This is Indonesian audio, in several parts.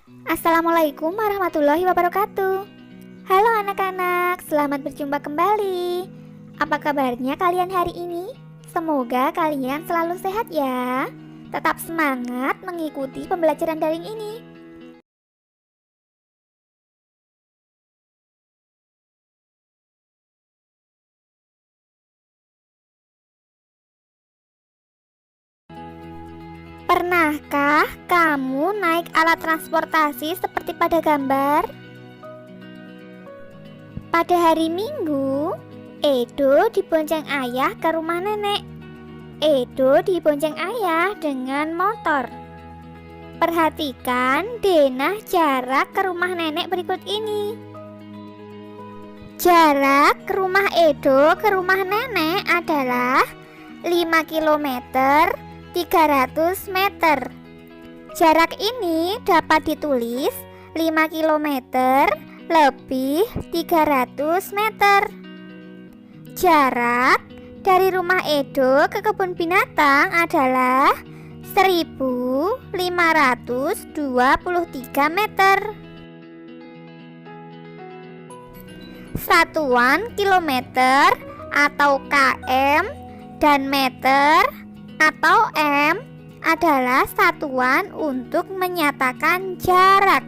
Assalamualaikum warahmatullahi wabarakatuh. Halo anak-anak, selamat berjumpa kembali. Apa kabarnya kalian hari ini? Semoga kalian selalu sehat ya. Tetap semangat mengikuti pembelajaran daring ini. Pernahkah kamu naik alat transportasi seperti pada gambar? Pada hari Minggu, Edo dibonceng ayah ke rumah nenek. Edo dibonceng ayah dengan motor. Perhatikan denah jarak ke rumah nenek berikut ini. Jarak rumah Edo ke rumah nenek adalah 5 km 300 meter. Jarak ini dapat ditulis 5 km lebih 300 meter. Jarak dari rumah Edo ke kebun binatang adalah 1523 meter. Satuan kilometer atau km dan meter atau m adalah satuan untuk menyatakan jarak.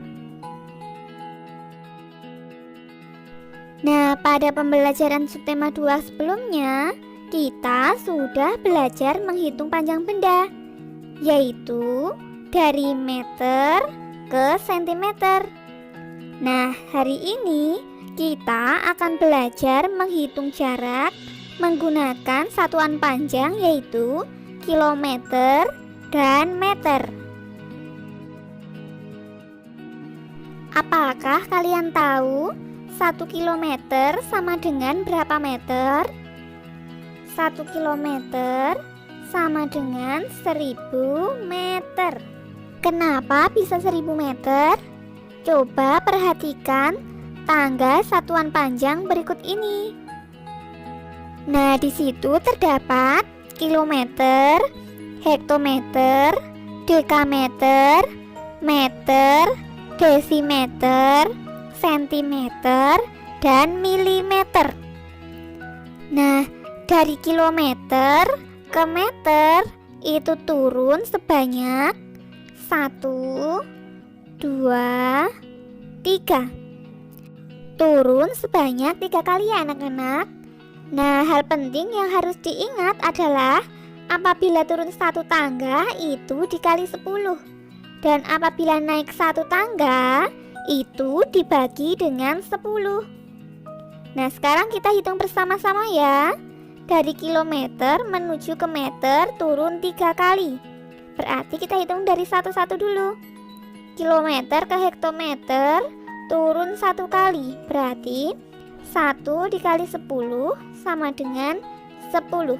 Nah, pada pembelajaran subtema 2 sebelumnya, kita sudah belajar menghitung panjang benda, yaitu dari meter ke sentimeter. Nah, hari ini kita akan belajar menghitung jarak menggunakan satuan panjang yaitu kilometer dan meter. Apakah kalian tahu 1 kilometer sama dengan berapa meter? 1 kilometer sama dengan 1000 meter. Kenapa bisa 1000 meter? Coba perhatikan tangga satuan panjang berikut ini. Nah, di situ terdapat kilometer, hektometer, dekameter, meter, desimeter, sentimeter, dan milimeter. Nah, dari kilometer ke meter itu turun sebanyak 1, 2, 3. Turun sebanyak 3 kali ya anak-anak. Nah, hal penting yang harus diingat adalah apabila turun satu tangga itu dikali 10. Dan apabila naik satu tangga itu dibagi dengan 10. Nah, sekarang kita hitung bersama-sama ya. Dari kilometer menuju ke meter turun 3 kali. Berarti kita hitung dari satu-satu dulu. Kilometer ke hektometer turun 1 kali. Berarti 1 dikali 10 sama dengan 10.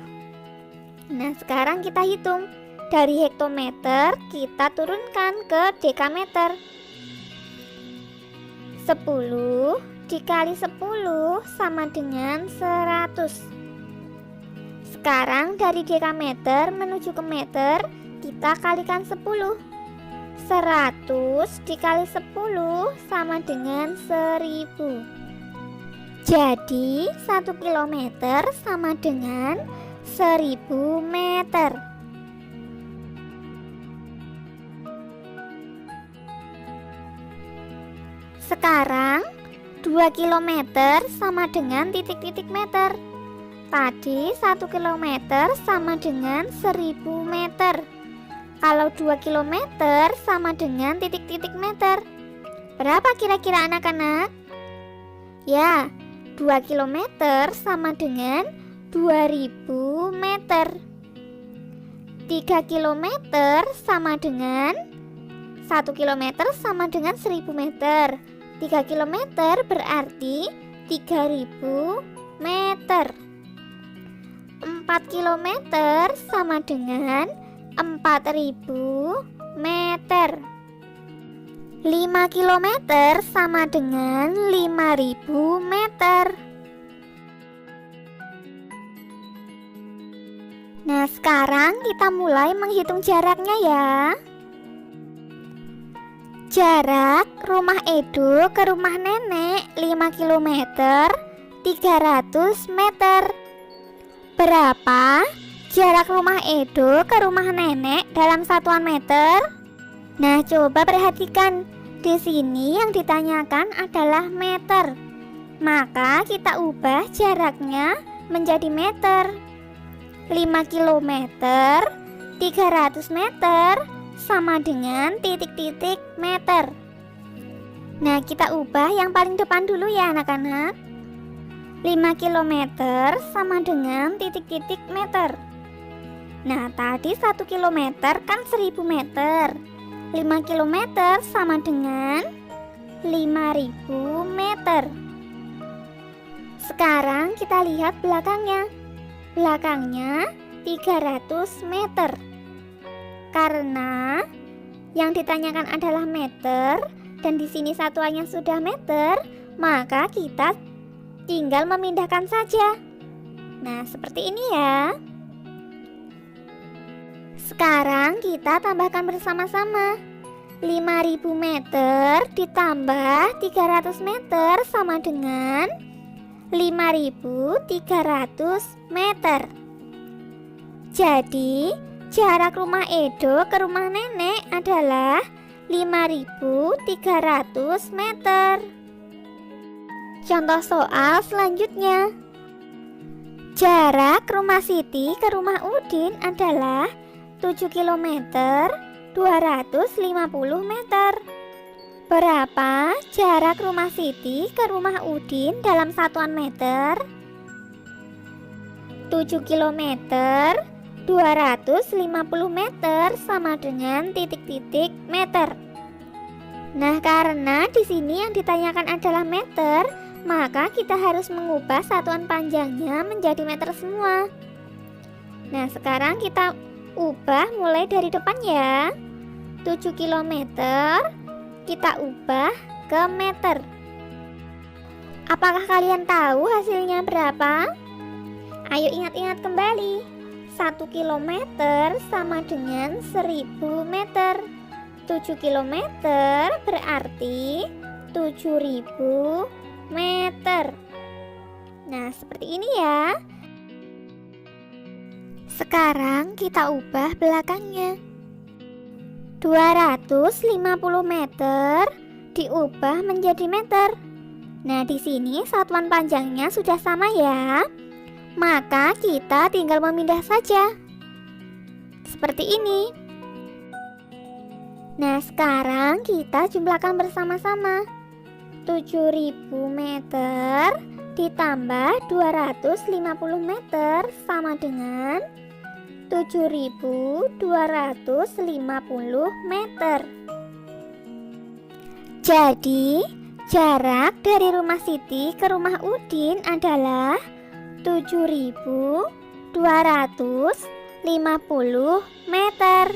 Nah, sekarang kita hitung. Dari hektometer kita turunkan ke dekameter. 10 dikali 10 sama dengan 100. Sekarang dari dekameter menuju ke meter kita kalikan 10. 100 dikali 10 sama dengan 1000. Jadi 1 kilometer sama dengan 1000 meter. Sekarang 2 kilometer sama dengan titik-titik meter. Tadi 1 kilometer sama dengan 1000 meter. Kalau 2 kilometer sama dengan titik-titik meter, berapa kira-kira anak-anak? Ya, 2 kilometer sama dengan 2000 meter. 3 kilometer sama dengan 1 kilometer sama dengan 1000 meter. 3 kilometer berarti 3000 meter. 4 kilometer sama dengan 4000 meter. 5 kilometer sama dengan 5000 meter. Nah, sekarang kita mulai menghitung jaraknya ya. Jarak rumah Edo ke rumah nenek 5 km 300 meter. Berapa jarak rumah Edo ke rumah nenek dalam satuan meter? Nah, coba perhatikan. Di sini yang ditanyakan adalah meter. Maka kita ubah jaraknya menjadi meter. 5 km 300 meter sama dengan titik-titik meter. Nah, kita ubah yang paling depan dulu ya anak-anak. 5 km sama dengan titik-titik meter. Nah, tadi 1 km kan 1000 meter. 5 km sama dengan 5000 meter. Sekarang kita lihat belakangnya. Belakangnya 300 meter. Karena yang ditanyakan adalah meter dan di sini satuannya sudah meter, maka kita tinggal memindahkan saja. Nah, seperti ini ya. Sekarang kita tambahkan bersama-sama. 5000 meter ditambah 300 meter sama dengan 5300 meter. Jadi jarak rumah Edo ke rumah nenek adalah 5300 meter. Contoh soal selanjutnya. Jarak rumah Siti ke rumah Udin adalah 7 km 250 meter. Berapa jarak rumah Siti ke rumah Udin dalam satuan meter? 7 km 250 meter sama dengan titik-titik meter. Nah, karena di sini yang ditanyakan adalah meter, maka kita harus mengubah satuan panjangnya menjadi meter semua. Nah, sekarang kita ubah mulai dari depan ya. 7 km kita ubah ke meter. Apakah kalian tahu hasilnya berapa? Ayo ingat-ingat kembali. 1 km sama dengan 1000 meter. 7 km berarti 7000 meter. Nah, seperti ini ya. Sekarang kita ubah belakangnya. 250 meter diubah menjadi meter. Nah, di sini satuan panjangnya sudah sama ya. Maka kita tinggal memindah saja. Seperti ini. Nah, sekarang kita jumlahkan bersama-sama. 7000 meter ditambah 250 meter sama dengan 7250 meter. Jadi, jarak dari rumah Siti ke rumah Udin adalah 7250 meter.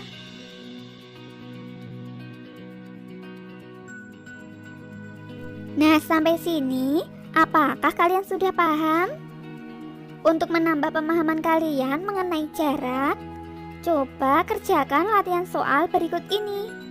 Nah, sampai sini, apakah kalian sudah paham? Untuk menambah pemahaman kalian mengenai jarak, coba kerjakan latihan soal berikut ini.